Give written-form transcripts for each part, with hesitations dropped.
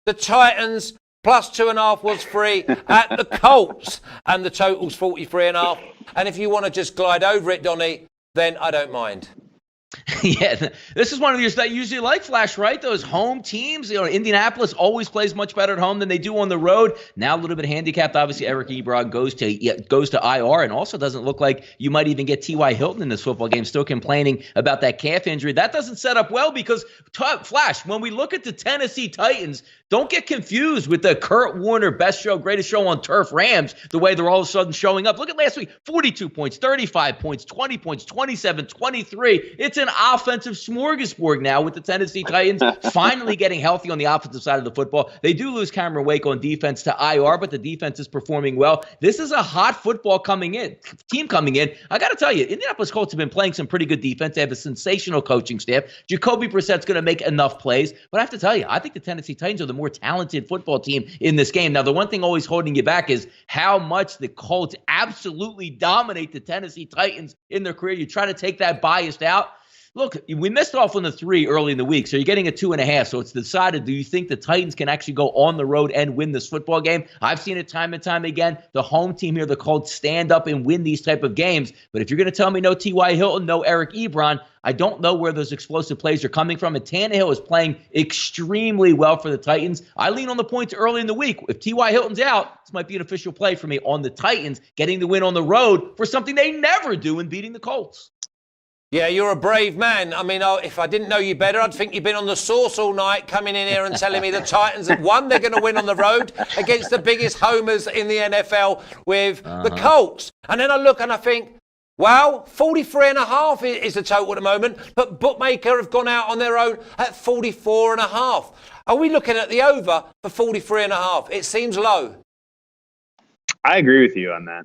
The Titans plus 2.5 was free at the Colts, and the total's 43.5. And if you want to just glide over it, Donnie, then I don't mind. Yeah, this is one of these that usually like Flash, right? Those home teams, Indianapolis always plays much better at home than they do on the road. Now a little bit handicapped. Obviously, Eric Ebron goes to IR, and also doesn't look like you might even get T.Y. Hilton in this football game. Still complaining about that calf injury. That doesn't set up well because, Flash, when we look at the Tennessee Titans, don't get confused with the Kurt Warner best show, greatest show on turf Rams, the way they're all of a sudden showing up. Look at last week, 42 points, 35 points, 20 points, 27, 23. It's an offensive smorgasbord now with the Tennessee Titans finally getting healthy on the offensive side of the football. They do lose Cameron Wake on defense to IR, but the defense is performing well. This is a hot football team coming in. I got to tell you, Indianapolis Colts have been playing some pretty good defense. They have a sensational coaching staff. Jacoby Brissett's going to make enough plays, but I have to tell you, I think the Tennessee Titans are the more talented football team in this game. Now, the one thing always holding you back is how much the Colts absolutely dominate the Tennessee Titans in their career. You try to take that bias out. Look, we missed off on the 3 early in the week, so you're getting a 2.5. So it's decided, do you think the Titans can actually go on the road and win this football game? I've seen it time and time again. The home team here, the Colts, stand up and win these type of games. But if you're going to tell me no T.Y. Hilton, no Eric Ebron, I don't know where those explosive plays are coming from. And Tannehill is playing extremely well for the Titans. I lean on the points early in the week. If T.Y. Hilton's out, this might be an official play for me on the Titans getting the win on the road for something they never do in beating the Colts. Yeah, you're a brave man. I mean, if I didn't know you better, I'd think you've been on the sauce all night coming in here and telling me the Titans have won. They're going to win on the road against the biggest homers in the NFL with the Colts. And then I look and I think, wow, 43.5 is the total at the moment, but Bookmaker have gone out on their own at 44.5. Are we looking at the over for 43.5? It seems low. I agree with you on that.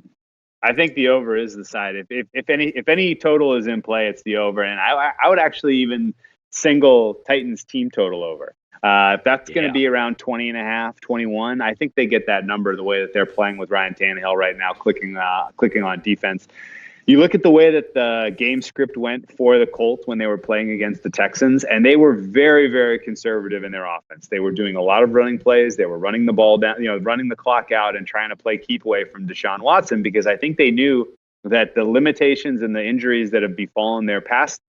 I think the over is the side. If any total is in play, it's the over, and I would actually even single Titans team total over. If that's going to be around 20.5, 21, I think they get that number the way that they're playing with Ryan Tannehill right now, clicking on defense. You look at the way that the game script went for the Colts when they were playing against the Texans, and they were very, very conservative in their offense. They were doing a lot of running plays. They were running the ball down, running the clock out and trying to keep away from Deshaun Watson, because I think they knew that the limitations and the injuries that have befallen their pass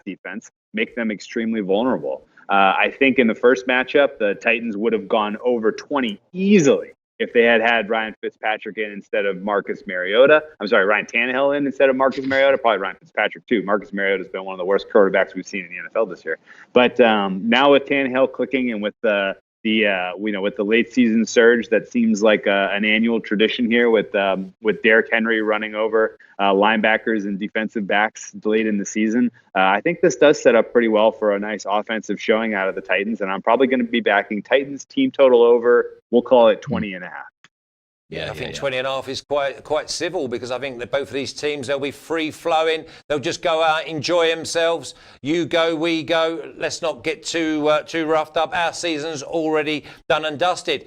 defense make them extremely vulnerable. I think in the first matchup, the Titans would have gone over 20 easily if they had Ryan Fitzpatrick in instead of Marcus Mariota. I'm sorry, Ryan Tannehill in instead of Marcus Mariota. Probably Ryan Fitzpatrick too. Marcus Mariota has been one of the worst quarterbacks we've seen in the NFL this year. But now with Tannehill clicking and with the late season surge, that seems like an annual tradition here with Derrick Henry running over linebackers and defensive backs late in the season. I think this does set up pretty well for a nice offensive showing out of the Titans, and I'm probably going to be backing Titans team total over. We'll call it 20.5. Yeah, I think 20.5 is quite civil, because I think that both of these teams, they'll be free flowing. They'll just go out, enjoy themselves. You go, we go. Let's not get too roughed up. Our season's already done and dusted.